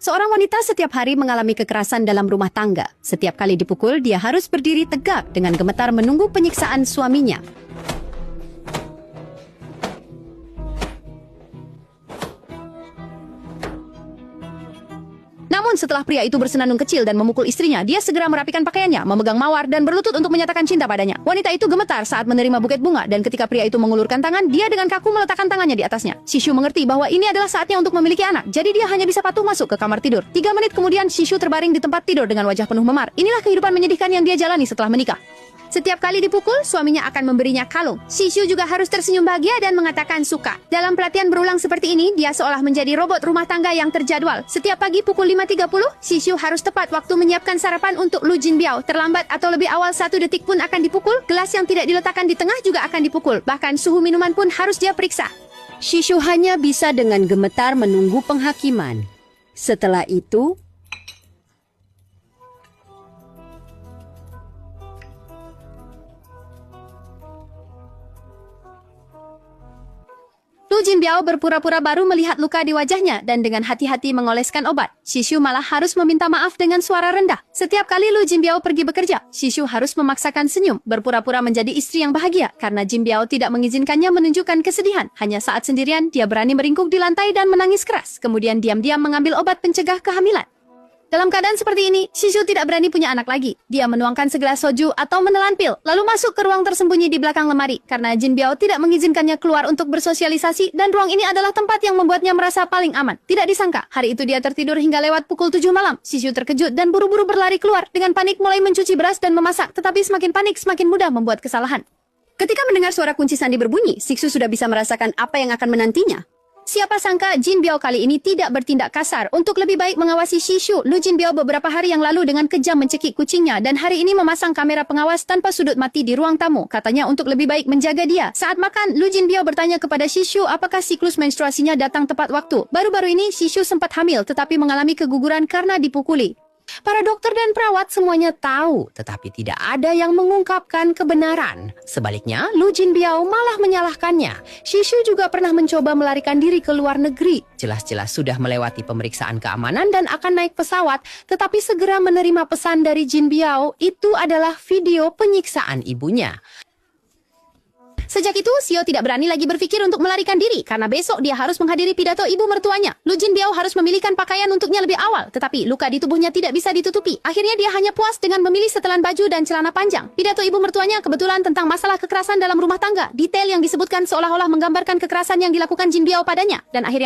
Seorang wanita setiap hari mengalami kekerasan dalam rumah tangga. Setiap kali dipukul, dia harus berdiri tegak dengan gemetar menunggu penyiksaan suaminya. Namun setelah pria itu bersenandung kecil dan memukul istrinya, dia segera merapikan pakaiannya, memegang mawar dan berlutut untuk menyatakan cinta padanya. Wanita itu gemetar saat menerima buket bunga, dan ketika pria itu mengulurkan tangan, dia dengan kaku meletakkan tangannya di atasnya. Shishu mengerti bahwa ini adalah saatnya untuk memiliki anak, jadi dia hanya bisa patuh masuk ke kamar tidur. 3 menit kemudian, Shishu terbaring di tempat tidur dengan wajah penuh memar. Inilah kehidupan menyedihkan yang dia jalani setelah menikah. Setiap kali dipukul, suaminya akan memberinya kalung. Shishu juga harus tersenyum bahagia dan mengatakan suka. Dalam pelatihan berulang seperti ini, dia seolah menjadi robot rumah tangga yang terjadwal. Setiap pagi pukul 5.30, Shishu harus tepat waktu menyiapkan sarapan untuk Lu Jinbiao. Terlambat atau lebih awal 1 detik pun akan dipukul. Gelas yang tidak diletakkan di tengah juga akan dipukul. Bahkan suhu minuman pun harus dia periksa. Shishu hanya bisa dengan gemetar menunggu penghakiman. Setelah itu, Lu Jinbiao berpura-pura baru melihat luka di wajahnya dan dengan hati-hati mengoleskan obat. Shishu malah harus meminta maaf dengan suara rendah. Setiap kali Lu Jinbiao pergi bekerja, Shishu harus memaksakan senyum, berpura-pura menjadi istri yang bahagia karena Jinbiao tidak mengizinkannya menunjukkan kesedihan. Hanya saat sendirian, dia berani meringkuk di lantai dan menangis keras. Kemudian diam-diam mengambil obat pencegah kehamilan. Dalam keadaan seperti ini, Shishu tidak berani punya anak lagi. Dia menuangkan segelas soju atau menelan pil, lalu masuk ke ruang tersembunyi di belakang lemari. Karena Jinbiao tidak mengizinkannya keluar untuk bersosialisasi, dan ruang ini adalah tempat yang membuatnya merasa paling aman. Tidak disangka, hari itu dia tertidur hingga lewat pukul 7 malam. Shishu terkejut dan buru-buru berlari keluar. Dengan panik mulai mencuci beras dan memasak, tetapi semakin panik semakin mudah membuat kesalahan. Ketika mendengar suara kunci sandi berbunyi, Shishu sudah bisa merasakan apa yang akan menantinya. Siapa sangka Jinbiao kali ini tidak bertindak kasar. Untuk lebih baik mengawasi Shishu, Lu Jinbiao beberapa hari yang lalu dengan kejam mencekik kucingnya dan hari ini memasang kamera pengawas tanpa sudut mati di ruang tamu. Katanya untuk lebih baik menjaga dia. Saat makan, Lu Jinbiao bertanya kepada Shishu apakah siklus menstruasinya datang tepat waktu. Baru-baru ini Shishu sempat hamil tetapi mengalami keguguran karena dipukuli. Para dokter dan perawat semuanya tahu, tetapi tidak ada yang mengungkapkan kebenaran. Sebaliknya, Lu Jinbiao malah menyalahkannya. Shishu juga pernah mencoba melarikan diri ke luar negeri. Jelas-jelas sudah melewati pemeriksaan keamanan dan akan naik pesawat, tetapi segera menerima pesan dari Jinbiao, itu adalah video penyiksaan ibunya. Sejak itu, Sio tidak berani lagi berpikir untuk melarikan diri, karena besok dia harus menghadiri pidato ibu mertuanya. Lu Jinbiao harus memilihkan pakaian untuknya lebih awal, tetapi luka di tubuhnya tidak bisa ditutupi. Akhirnya dia hanya puas dengan memilih setelan baju dan celana panjang. Pidato ibu mertuanya kebetulan tentang masalah kekerasan dalam rumah tangga. Detail yang disebutkan seolah-olah menggambarkan kekerasan yang dilakukan Jinbiao padanya, dan akhirnya